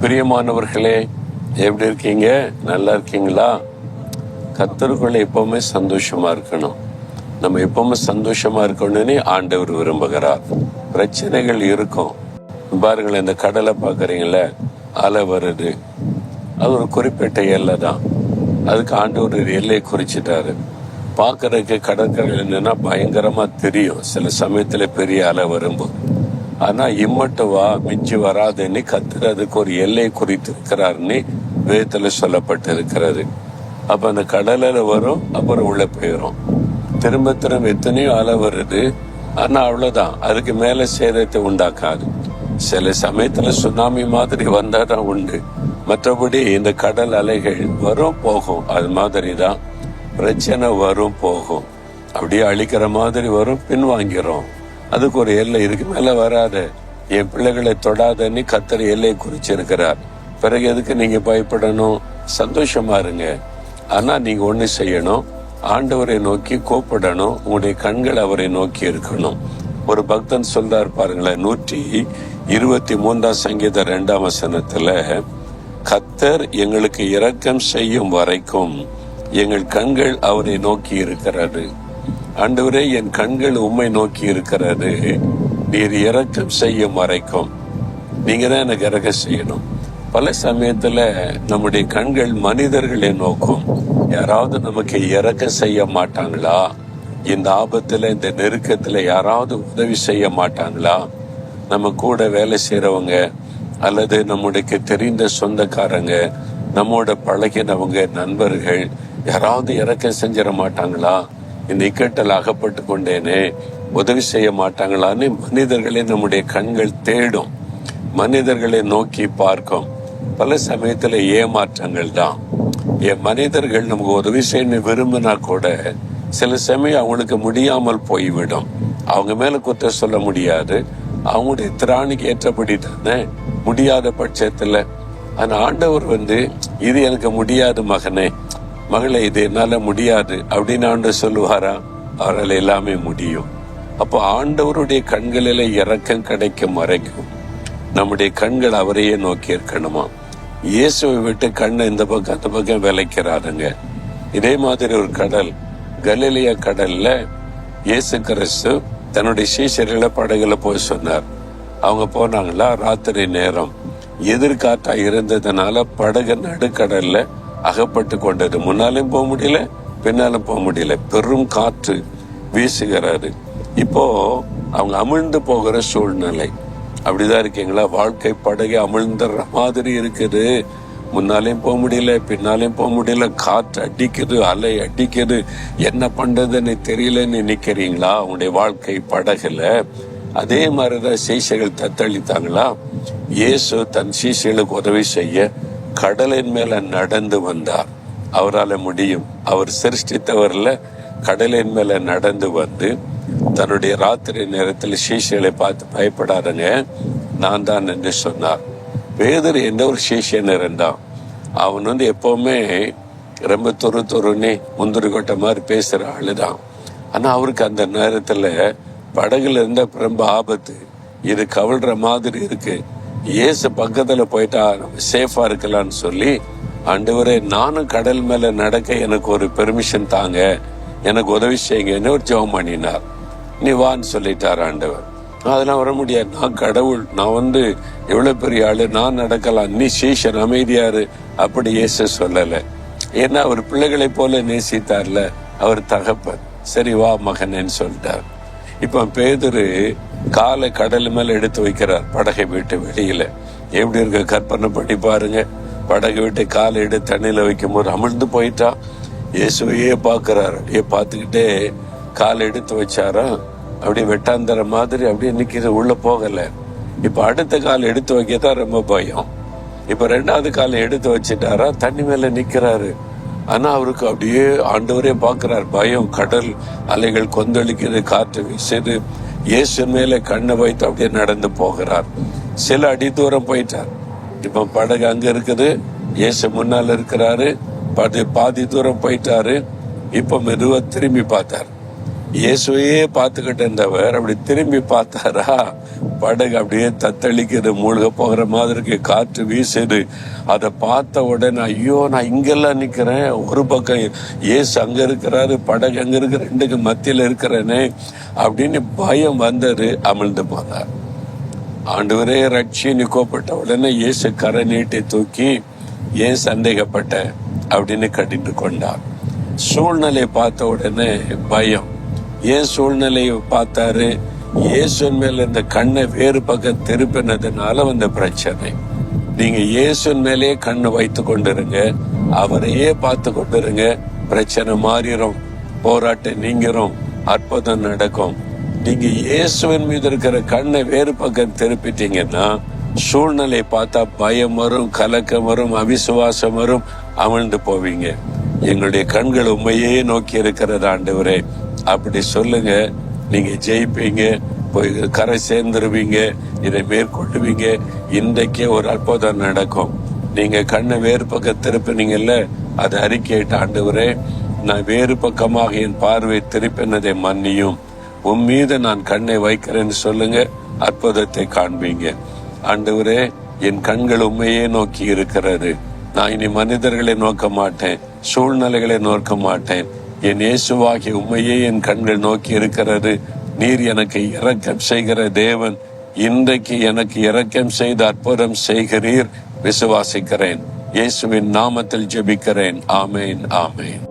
பிரியமானவர்களே, எப்படி இருக்கீங்க? நல்லா இருக்கீங்களா? கர்த்தருக்குள்ள எப்பவுமே சந்தோஷமா இருக்கணும். நம்ம எப்பவுமே சந்தோஷமா இருக்கணும்னு ஆண்டவர் விரும்புகிறார். பிரச்சனைகள் இருக்கும். பாருங்களேன், இந்த கடலை பார்க்குறீங்களே, அலை வருது. அது ஒரு குறிப்பிட்ட எல்லை தான். அதுக்கு ஆண்டவர் ஒரு எல்லையை குறிச்சிட்டாரு. பார்க்கறதுக்கு கடற்கரை என்னன்னா பயங்கரமா தெரியும் சில சமயத்துல பெரிய அலை வரும்போது. ஆனா இம்மட்டும் வா, மிஞ்சி வராதுன்னு கர்த்தர் அதுக்கு ஒரு எல்லை குறித்து இருக்கிறாருன்னு வேதத்துல சொல்லப்பட்டு இருக்கிறது. அப்ப அந்த கடலில் வரும், அப்புறம் உள்ள போயிடும். திரும்ப திரும்ப எத்தனையோ அலை வருது. ஆனா அவ்வளவுதான், அதுக்கு மேல சேதத்தை உண்டாக்காது. சில சமயத்துல சுனாமி மாதிரி வந்தாதான் உண்டு. மற்றபடி இந்த கடல் அலைகள் வரும் போகும். அது மாதிரி தான் பிரச்சனை வரும் போகும். அப்படியே அழிக்கிற மாதிரி வரும், பின்வாங்கிறோம். அதுக்கு ஒரு எல்லை, இதுக்கு மேல வராது, என் பிள்ளைகளை தொடாதன்னு கர்த்தர் எல்லை குறிச்சிருக்கிறார். பிறகு எதுக்கு நீங்க பயப்படணும்? சந்தோஷமா இருங்க. ஆனா நீங்க ஒண்ணு செய்யணும், ஆண்டவரை நோக்கி கூப்பிடணும். உங்களுடைய கண்கள் அவரை நோக்கி இருக்கணும். ஒரு பக்தன் சொல்றார் பாருங்களேன், 123 சங்கீதம் 2 வசனத்துல, கர்த்தர் எங்களுக்கு இரக்கம் செய்யும் வரைக்கும் எங்கள் கண்கள் அவரை நோக்கி இருக்கிறது. ஆண்டவரே, என் கண்கள் உம்மை நோக்கி இருக்கிறது. நீர் இரக்கம் செய்யும் வரைக்கும் நீங்க தான் எனக்கு இரக்கம் செய்யணும். பல சமயத்துல நம்முடைய கண்கள் மனிதர்களை நோக்கும். யாராவது நமக்கு இரக்கம் செய்ய மாட்டாங்களா? இந்த ஆபத்துல, இந்த நெருக்கத்துல யாராவது உதவி செய்ய மாட்டாங்களா? நம்ம கூட வேலை செய்யறவங்க அல்லது நம்முடைய தெரிந்த சொந்தக்காரங்க, நம்மோட பழகினவங்க, நண்பர்கள் யாராவது இரக்கம் செஞ்சிட மாட்டாங்களா? இந்த இக்கட்டில் அகப்பட்டு கொண்டேனே, உதவி செய்ய மாட்டாங்களான்னு மனிதர்களை நம்முடைய கண்கள் தேடும், மனிதர்களை நோக்கி பார்க்கும். பல சமயத்துல ஏமாற்றங்கள் தான். மனிதர்கள் நமக்கு உதவி செய்ய விரும்பினா கூட சில சமயம் அவங்களுக்கு முடியாமல் போய்விடும். அவங்க மேல குற்றம் சொல்ல முடியாது, அவங்களுடைய திராணிக்கு ஏற்றபடி தானே முடியாத பட்சத்துல. ஆனா ஆண்டவர் இது எனக்கு முடியாது மகனே, மகளே, இது என்னால முடியாது அப்படின்னு ஆண்டவர் சொல்லுவாரா? அவரால் எல்லாமே முடியும். அப்போ ஆண்டவருடைய கண்களில இரக்கம் கிடைக்கும் வரைக்கும் நம்முடைய கண்கள் அவரையே நோக்கி இருக்கணுமா? இயேசுவை விட்டு கண்ணை இந்த பக்கம் அந்த பக்கம் விளைக்கிறாருங்க. இதே மாதிரி ஒரு கடல், கலிலேயா கடல்ல இயேசு கிறிஸ்து தன்னுடைய சீஷர்களை படகுல போய் சொன்னார். அவங்க போனாங்களா? ராத்திரி நேரம் எதிர்காற்றா இருந்ததுனால படகு நடுக்கடல்ல அகப்பட்டு கொண்டது. முன்னாலும் போக முடியல, பின்னாலும் போக முடியல. பெரும் காற்று வீசுகிறாரு. இப்போ அவங்க அமிழ்ந்து போகிற சூழ்நிலை. அப்படிதான் இருக்கீங்களா? வாழ்க்கை படகு அமிழ்ந்துற மாதிரி இருக்குது. முன்னாலையும் போக முடியல, பின்னாலையும் போக முடியல. காற்று அடிக்குது, அலை அடிக்குது, என்ன பண்றதுன்னு தெரியலன்னு நிக்கிறீங்களா? உங்களுடைய வாழ்க்கை படகுல அதே மாதிரிதான் சீசைகள் தத்தளித்தாங்களா? இயேசு தன் சீசைகளுக்கு உதவி செய்ய கடலின் மேல நடந்து வந்தார். அவரால் முடியும். அவர் சிருஷ்டித்தவர்ல கடலின் மேல நடந்து வந்து தன்னுடைய ராத்திரி நேரத்தில் சீஷைகளை பார்த்து, பயப்படாதங்க, நான் தான் என்று சொன்னார். பேதுரு எந்த ஒரு சீஷன் இருந்தான். அவன் எப்பவுமே ரொம்ப தொறுன்னு முந்திரி கொட்டை மாதிரி பேசுற ஆளுதான். ஆனா அவருக்கு அந்த நேரத்துல படகுல இருந்த ரொம்ப ஆபத்து, இது கவிழ்ற மாதிரி இருக்கு, இயேசு பக்கத்துல போயிட்டா நம்ம சேஃபா இருக்கலாம்னு சொல்லி, ஆண்டவரே, நானும் கடல் மேல நடக்க எனக்கு ஒரு பெர்மிஷன் தாங்க, எனக்கு உதவி செய்யுங்கன்னு ஒரு ஜெபம் பண்ணினார். நீ வான்னு சொல்லிட்டார் ஆண்டவர். அதெல்லாம் வர முடியாது, நான் கடவுள், நான் எவ்வளவு பெரிய ஆளு, நான் நடக்கலாம், நீ சீஷன் அமைதியாரு, அப்படி இயேசு சொல்லல. ஏன்னா அவர் பிள்ளைகளை போல நேசித்தார்ல, அவர் தகப்பன். சரி வா மகனேன்னு சொல்லிட்டார். இப்ப பேதுரு காலை கடல் மேல எடுத்து வைக்கிறார், படகை விட்டு வெளியில. எப்படி இருக்க கற்பனை பண்ணி பாருங்க. படகை விட்டு காலை எடுத்து தண்ணியில வைக்கும் போது அமிழ்ந்து போயிட்டா. இயேசுவையே பாக்குறாரு. அப்படியே பார்த்துக்கிட்டே காலை எடுத்து வச்சாரா, அப்படியே வெட்டாந்தர மாதிரி அப்படியே நிக்கிது, உள்ள போகல. இப்ப அடுத்த காலை எடுத்து வைக்கத்தான் ரொம்ப பயம். இப்ப 2வது காலை எடுத்து வச்சுட்டாரா, தண்ணி மேல நிக்கிறாரு. ஆனா அவருக்கு அப்படியே ஆண்டவரே பாக்குறாரு. பயம், கடல் அலைகள் கொந்தளிக்குது, காற்று வீசுது. இயேசு மேல கண்ணை வைத்து அப்படியே நடந்து போகிறார். சில அடி தூரம் போயிட்டார். இப்ப படகு அங்க இருக்குது, இயேசு முன்னால இருக்கிறாரு. பாதி தூரம் போயிட்டாரு. இப்ப மெதுவா திரும்பி பார்த்தார். இயேசுவையே பார்த்துக்கிட்டு இருந்தவர் அப்படி திரும்பி பார்த்தாரா, படகு அப்படியே தத்தளிக்கிறது, மூழ்க போகிற மாதிரி காற்று வீசுது. அதை பார்த்த உடனே ஐயோ நான் இங்கெல்லாம் நிக்கிறேன், ஒரு பக்கம் இயேசு அங்க இருக்கிறாரு, படகு அங்க இருக்கிற, ரெண்டுக்கு மத்தியில இருக்கிறேனே அப்படின்னு பயம் வந்தாரு. அமிழ்ந்து போனார். ஆண்டவரே ரட்சின்னு கூப்பிட்ட உடனே இயேசு கரை நீட்டி தூக்கி, ஏன் சந்தேகப்பட்ட அப்படின்னு கட்டிட்டு கொண்டார். சூழ்நிலை பார்த்த உடனே பயம். ஏன் சூழ்நிலையை பார்த்தாரு? இயேசுவின் மேல இந்த கண்ணை வேறு பக்கம் திருப்பினதுனால வந்த பிரச்சனை. நீங்க இயேசுவின் மேலேயே கண்ணை வைத்து கொண்டிருங்க, அவரையே பார்த்து கொண்டிருங்க, பிரச்சனை மாறிடும், போராட்டம் நீங்கிரும், அற்புதம் நடக்கும். நீங்க இயேசுவின் மீது இருக்கிற கண்ணை வேறு பக்கம் திருப்பிட்டீங்கன்னா சூழ்நிலை பார்த்தா பயம் வரும், கலக்கம் வரும், அவிசுவாசம் வரும், அமிழ்ந்து போவீங்க. எங்களுடைய கண்கள் உண்மையே நோக்கி இருக்கிறது ஆண்டவரே அப்படி சொல்லுங்க. நீங்க ஜெயிப்பீங்க, போய் கரை சேர்ந்துருவீங்க, இதை மேற்கொள்ளுவீங்க. இன்றைக்கே ஒரு அற்புதம் நடக்கும். நீங்க கண்ணை வேறு பக்கம் திருப்பினீங்கல்ல, அதை அறிக்கையிட்ட ஆண்டவரே நான் வேறு பக்கமாக என் பார்வை திருப்பினதை மன்னியும், உன் மீது நான் கண்ணை வைக்கிறேன்னு சொல்லுங்க. அற்புதத்தை காண்பீங்க. ஆண்டவரே என் கண்கள் உண்மையே நோக்கி இருக்கிறது, நான் இனி மனிதர்களை நோக்க மாட்டேன், சூழ்நிலைகளை நோக்க மாட்டேன், என் இயேசுவாகிய உண்மையே என் கண்கள் நோக்கி இருக்கிறது. நீர் எனக்கு இரக்கம் செய்கிற தேவன், இன்றைக்கு எனக்கு இரக்கம் செய்து அற்புதம் செய்கிறீர், விசுவாசிக்கிறேன். இயேசுவின் நாமத்தில் ஜெபிக்கிறேன். ஆமேன், ஆமேன்.